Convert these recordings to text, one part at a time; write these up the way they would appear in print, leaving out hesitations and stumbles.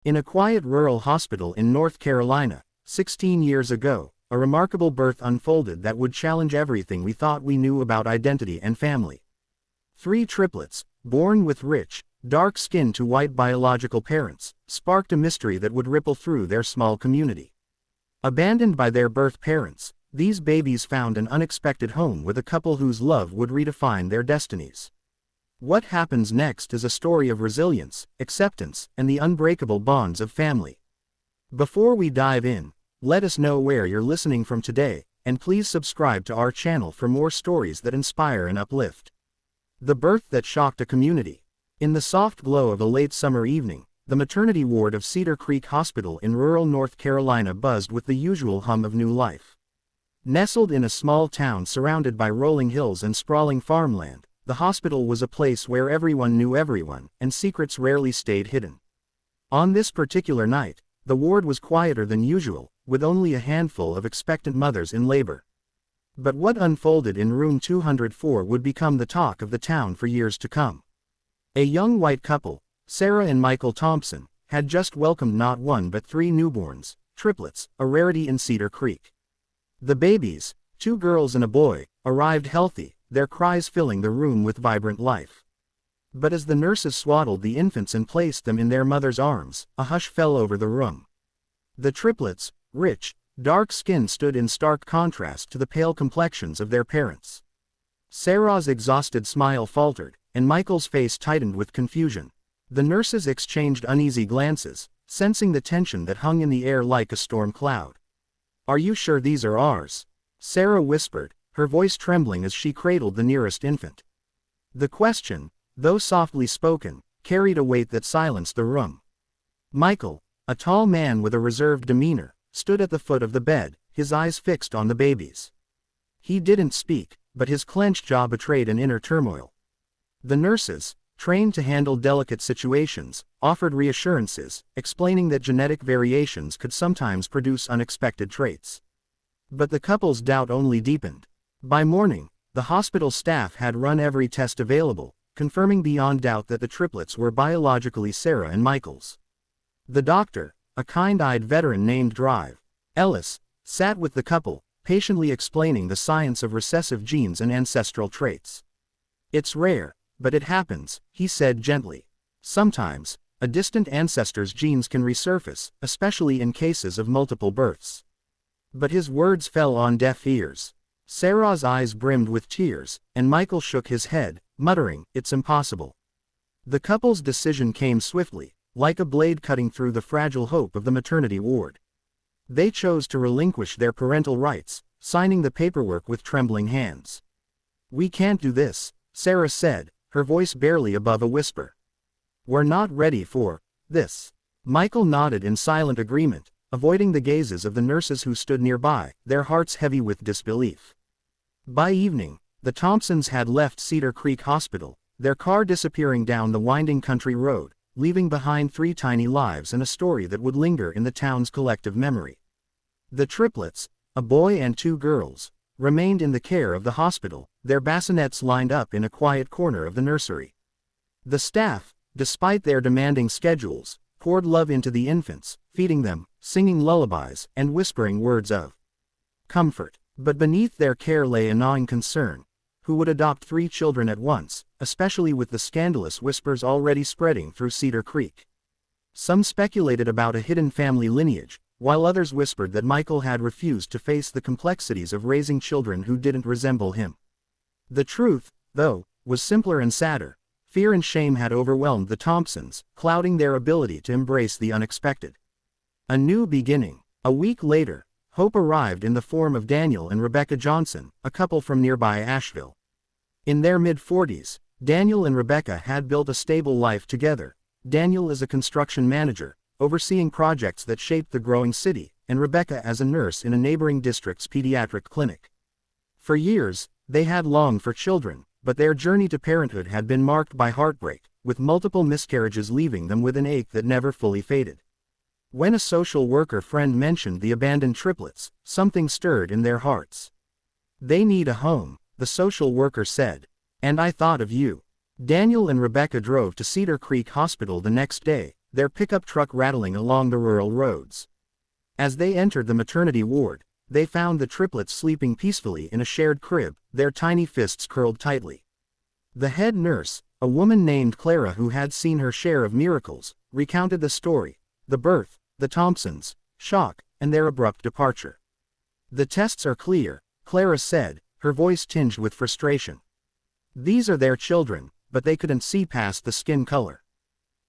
In a quiet rural hospital in North Carolina, 16 years ago, a remarkable birth unfolded that would challenge everything we thought we knew about identity and family. 3 triplets, born with rich, dark skin to white biological parents, sparked a mystery that would ripple through their small community. Abandoned by their birth parents, these babies found an unexpected home with a couple whose love would redefine their destinies. What happens next is a story of resilience, acceptance, and the unbreakable bonds of family. Before we dive in, let us know where you're listening from today, and please subscribe to our channel for more stories that inspire and uplift. The birth that shocked a community. In the soft glow of a late summer evening, the maternity ward of Cedar Creek Hospital in rural North Carolina buzzed with the usual hum of new life. Nestled in a small town surrounded by rolling hills and sprawling farmland, the hospital was a place where everyone knew everyone, and secrets rarely stayed hidden. On this particular night, the ward was quieter than usual, with only a handful of expectant mothers in labor. But what unfolded in room 204 would become the talk of the town for years to come. A young white couple, Sarah and Michael Thompson, had just welcomed not 1 but 3 newborns, triplets, a rarity in Cedar Creek. The babies, 2 girls and a boy, arrived healthy, their cries filling the room with vibrant life. But as the nurses swaddled the infants and placed them in their mother's arms, a hush fell over the room. The triplets, rich, dark skin, stood in stark contrast to the pale complexions of their parents. Sarah's exhausted smile faltered, and Michael's face tightened with confusion. The nurses exchanged uneasy glances, sensing the tension that hung in the air like a storm cloud. "Are you sure these are ours?" Sarah whispered, her voice trembling as she cradled the nearest infant. The question, though softly spoken, carried a weight that silenced the room. Michael, a tall man with a reserved demeanor, stood at the foot of the bed, his eyes fixed on the babies. He didn't speak, but his clenched jaw betrayed an inner turmoil. The nurses, trained to handle delicate situations, offered reassurances, explaining that genetic variations could sometimes produce unexpected traits. But the couple's doubt only deepened. By morning, the hospital staff had run every test available, confirming beyond doubt that the triplets were biologically Sarah and Michael's. The doctor, a kind-eyed veteran named Drive Ellis, sat with the couple, patiently explaining the science of recessive genes and ancestral traits. "It's rare, but it happens," he said gently. "Sometimes, a distant ancestor's genes can resurface, especially in cases of multiple births." But his words fell on deaf ears. Sarah's eyes brimmed with tears, and Michael shook his head, muttering, "It's impossible." The couple's decision came swiftly, like a blade cutting through the fragile hope of the maternity ward. They chose to relinquish their parental rights, signing the paperwork with trembling hands. "We can't do this," Sarah said, her voice barely above a whisper. "We're not ready for this." Michael nodded in silent agreement, avoiding the gazes of the nurses who stood nearby, their hearts heavy with disbelief. By evening, the Thompsons had left Cedar Creek Hospital, their car disappearing down the winding country road, leaving behind 3 tiny lives and a story that would linger in the town's collective memory. The triplets, a boy and 2 girls, remained in the care of the hospital, their bassinets lined up in a quiet corner of the nursery. The staff, despite their demanding schedules, poured love into the infants, feeding them, singing lullabies, and whispering words of comfort. But beneath their care lay a gnawing concern. Who would adopt 3 children at once, especially with the scandalous whispers already spreading through Cedar Creek? Some speculated about a hidden family lineage, while others whispered that Michael had refused to face the complexities of raising children who didn't resemble him. The truth, though, was simpler and sadder. Fear and shame had overwhelmed the Thompsons, clouding their ability to embrace the unexpected. A new beginning. A week later, hope arrived in the form of Daniel and Rebecca Johnson, a couple from nearby Asheville. In their mid-40s, Daniel and Rebecca had built a stable life together. Daniel is a construction manager, overseeing projects that shaped the growing city, and Rebecca as a nurse in a neighboring district's pediatric clinic. For years, they had longed for children, but their journey to parenthood had been marked by heartbreak, with multiple miscarriages leaving them with an ache that never fully faded. When a social worker friend mentioned the abandoned triplets, something stirred in their hearts. "They need a home," the social worker said. "And I thought of you." Daniel and Rebecca drove to Cedar Creek Hospital the next day, their pickup truck rattling along the rural roads. As they entered the maternity ward, they found the triplets sleeping peacefully in a shared crib, their tiny fists curled tightly. The head nurse, a woman named Clara who had seen her share of miracles, recounted the story: the birth, the Thompsons' shock, and their abrupt departure. "The tests are clear," Clara said, her voice tinged with frustration. "These are their children, but they couldn't see past the skin color."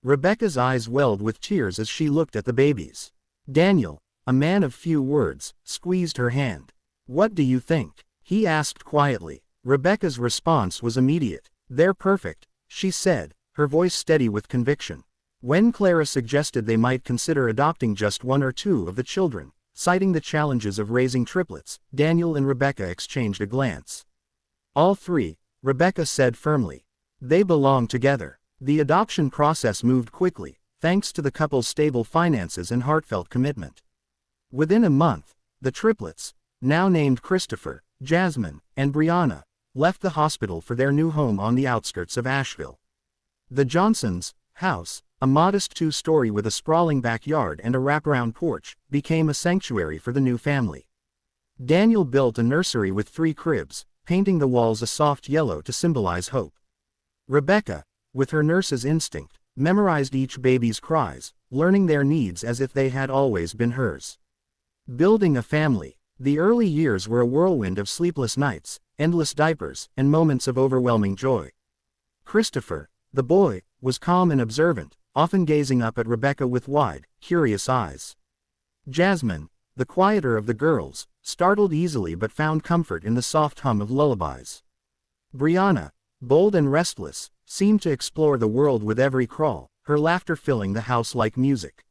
Rebecca's eyes welled with tears as she looked at the babies. Daniel, a man of few words, squeezed her hand. "What do you think?" he asked quietly. Rebecca's response was immediate. "They're perfect," she said, her voice steady with conviction. When Clara suggested they might consider adopting just one or two of the children, citing the challenges of raising triplets, Daniel and Rebecca exchanged a glance. "All three," Rebecca said firmly. "They belong together." The adoption process moved quickly, thanks to the couple's stable finances and heartfelt commitment. Within a month, the triplets, now named Christopher, Jasmine, and Brianna, left the hospital for their new home on the outskirts of Asheville. The Johnsons' house, a modest two-story with a sprawling backyard and a wraparound porch, became a sanctuary for the new family. Daniel built a nursery with 3 cribs, painting the walls a soft yellow to symbolize hope. Rebecca, with her nurse's instinct, memorized each baby's cries, learning their needs as if they had always been hers. Building a family. The early years were a whirlwind of sleepless nights, endless diapers, and moments of overwhelming joy. Christopher, the boy, was calm and observant, often gazing up at Rebecca with wide, curious eyes. Jasmine, the quieter of the girls, startled easily but found comfort in the soft hum of lullabies. Brianna, bold and restless, seemed to explore the world with every crawl, her laughter filling the house like music.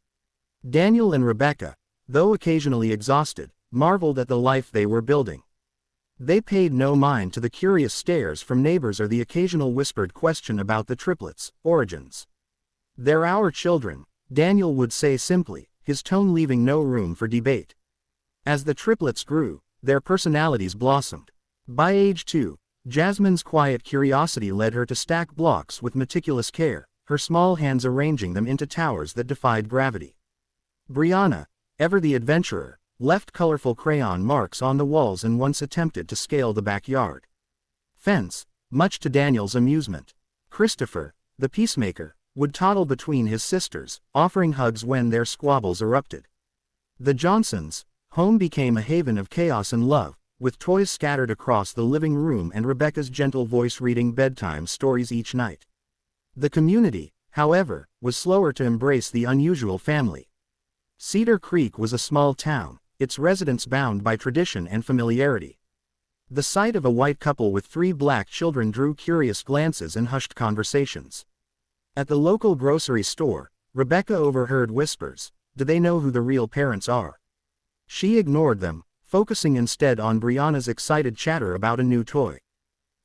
Daniel and Rebecca, though occasionally exhausted, marveled at the life they were building. They paid no mind to the curious stares from neighbors or the occasional whispered question about the triplets' origins. "They're our children," Daniel would say simply, his tone leaving no room for debate. As the triplets grew, their personalities blossomed. By age 2, Jasmine's quiet curiosity led her to stack blocks with meticulous care, her small hands arranging them into towers that defied gravity. Brianna, ever the adventurer, left colorful crayon marks on the walls and once attempted to scale the backyard fence, much to Daniel's amusement. Christopher, the peacemaker, would toddle between his sisters, offering hugs when their squabbles erupted. The Johnsons' home became a haven of chaos and love, with toys scattered across the living room and Rebecca's gentle voice reading bedtime stories each night. The community, however, was slower to embrace the unusual family. Cedar Creek was a small town, its residents bound by tradition and familiarity. The sight of a white couple with 3 black children drew curious glances and hushed conversations. At the local grocery store, Rebecca overheard whispers: "Do they know who the real parents are?" She ignored them, focusing instead on Brianna's excited chatter about a new toy.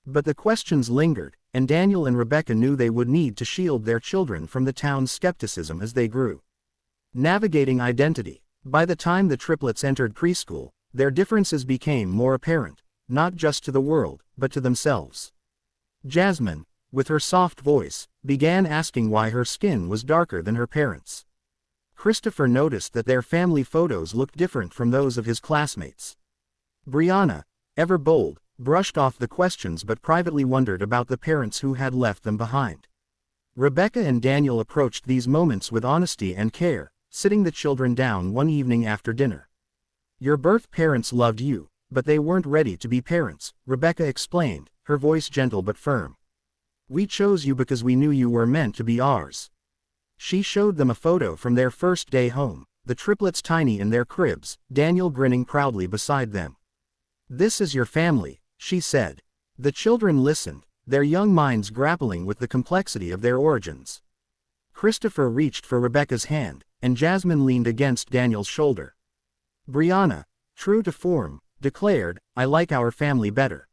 But the questions lingered, and Daniel and Rebecca knew they would need to shield their children from the town's skepticism as they grew. Navigating identity. By the time the triplets entered preschool, their differences became more apparent, not just to the world, but to themselves. Jasmine, with her soft voice, began asking why her skin was darker than her parents'. Christopher noticed that their family photos looked different from those of his classmates. Brianna, ever bold, brushed off the questions but privately wondered about the parents who had left them behind. Rebecca and Daniel approached these moments with honesty and care, sitting the children down one evening after dinner. "Your birth parents loved you, but they weren't ready to be parents," Rebecca explained, her voice gentle but firm. "We chose you because we knew you were meant to be ours." She showed them a photo from their first day home, the triplets tiny in their cribs, Daniel grinning proudly beside them. "This is your family," she said. The children listened, their young minds grappling with the complexity of their origins. Christopher reached for Rebecca's hand, and Jasmine leaned against Daniel's shoulder. Brianna, true to form, declared, "I like our family better."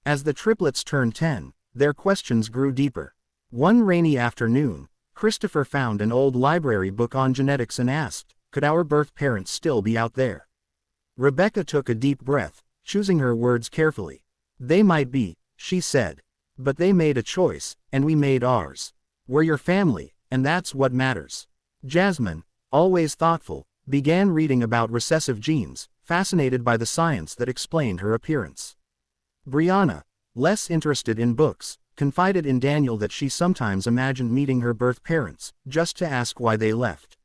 As the triplets turned 10, their questions grew deeper. One rainy afternoon, Christopher found an old library book on genetics and asked, "Could our birth parents still be out there?" Rebecca took a deep breath, choosing her words carefully. "They might be," she said. "But they made a choice, and we made ours. We're your family, and that's what matters." Jasmine, always thoughtful, began reading about recessive genes, fascinated by the science that explained her appearance. Brianna, less interested in books, confided in Daniel that she sometimes imagined meeting her birth parents, just to ask why they left.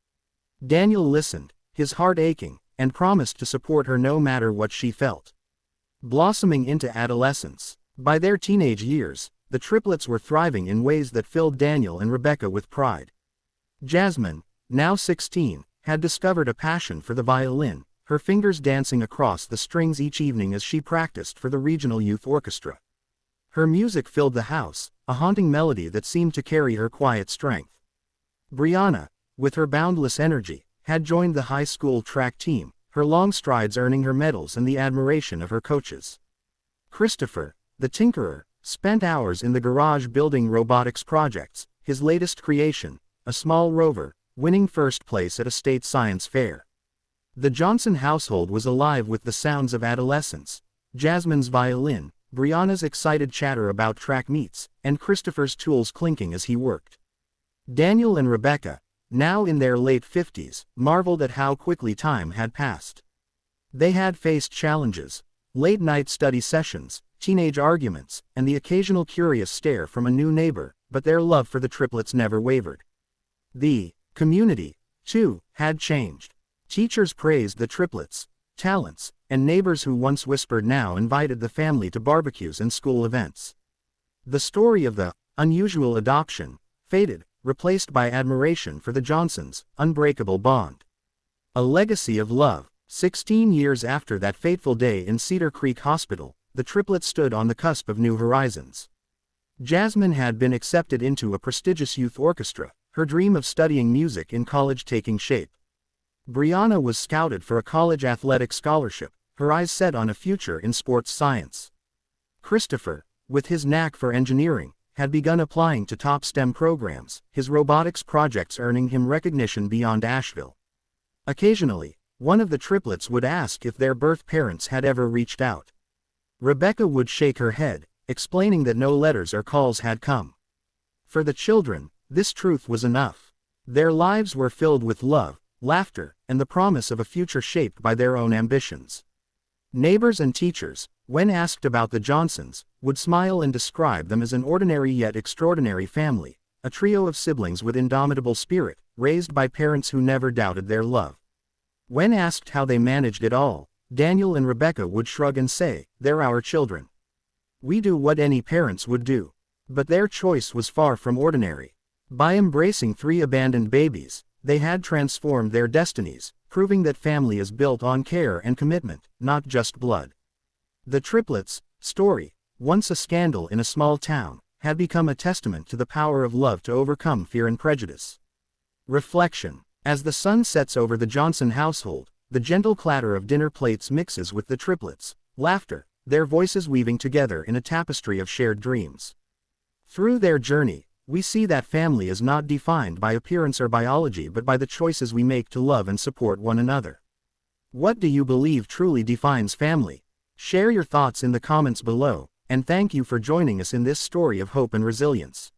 Daniel listened, his heart aching, and promised to support her no matter what she felt. Blossoming into adolescence. By their teenage years, the triplets were thriving in ways that filled Daniel and Rebecca with pride. Jasmine, now 16, had discovered a passion for the violin, her fingers dancing across the strings each evening as she practiced for the regional youth orchestra. Her music filled the house, a haunting melody that seemed to carry her quiet strength. Brianna, with her boundless energy, had joined the high school track team, her long strides earning her medals and the admiration of her coaches. Christopher, the tinkerer, spent hours in the garage building robotics projects, his latest creation, a small rover, winning first place at a state science fair. The Johnson household was alive with the sounds of adolescence: Jasmine's violin, Brianna's excited chatter about track meets, and Christopher's tools clinking as he worked. Daniel and Rebecca, now in their late 50s, marveled at how quickly time had passed. They had faced challenges: late-night study sessions, teenage arguments, and the occasional curious stare from a new neighbor, but their love for the triplets never wavered. The community, too, had changed. Teachers praised the triplets' talents, and neighbors who once whispered now invited the family to barbecues and school events. The story of the unusual adoption faded, replaced by admiration for the Johnsons' unbreakable bond. A legacy of love. 16 years after that fateful day in Cedar Creek Hospital, the triplets stood on the cusp of new horizons. Jasmine had been accepted into a prestigious youth orchestra, her dream of studying music in college taking shape. Brianna was scouted for a college athletic scholarship, her eyes set on a future in sports science. Christopher, with his knack for engineering, had begun applying to top STEM programs, his robotics projects earning him recognition beyond Asheville. Occasionally, one of the triplets would ask if their birth parents had ever reached out. Rebecca would shake her head, explaining that no letters or calls had come. For the children, this truth was enough. Their lives were filled with love, laughter, and the promise of a future shaped by their own ambitions. Neighbors and teachers, when asked about the Johnsons, would smile and describe them as an ordinary yet extraordinary family, a trio of siblings with indomitable spirit, raised by parents who never doubted their love. When asked how they managed it all, Daniel and Rebecca would shrug and say, "They're our children. We do what any parents would do." But their choice was far from ordinary. By embracing 3 abandoned babies, they had transformed their destinies, proving that family is built on care and commitment, not just blood. The triplets' story, once a scandal in a small town, had become a testament to the power of love to overcome fear and prejudice. Reflection. As the sun sets over the Johnson household, the gentle clatter of dinner plates mixes with the triplets' laughter, their voices weaving together in a tapestry of shared dreams. Through their journey, we see that family is not defined by appearance or biology but by the choices we make to love and support one another. What do you believe truly defines family? Share your thoughts in the comments below, and thank you for joining us in this story of hope and resilience.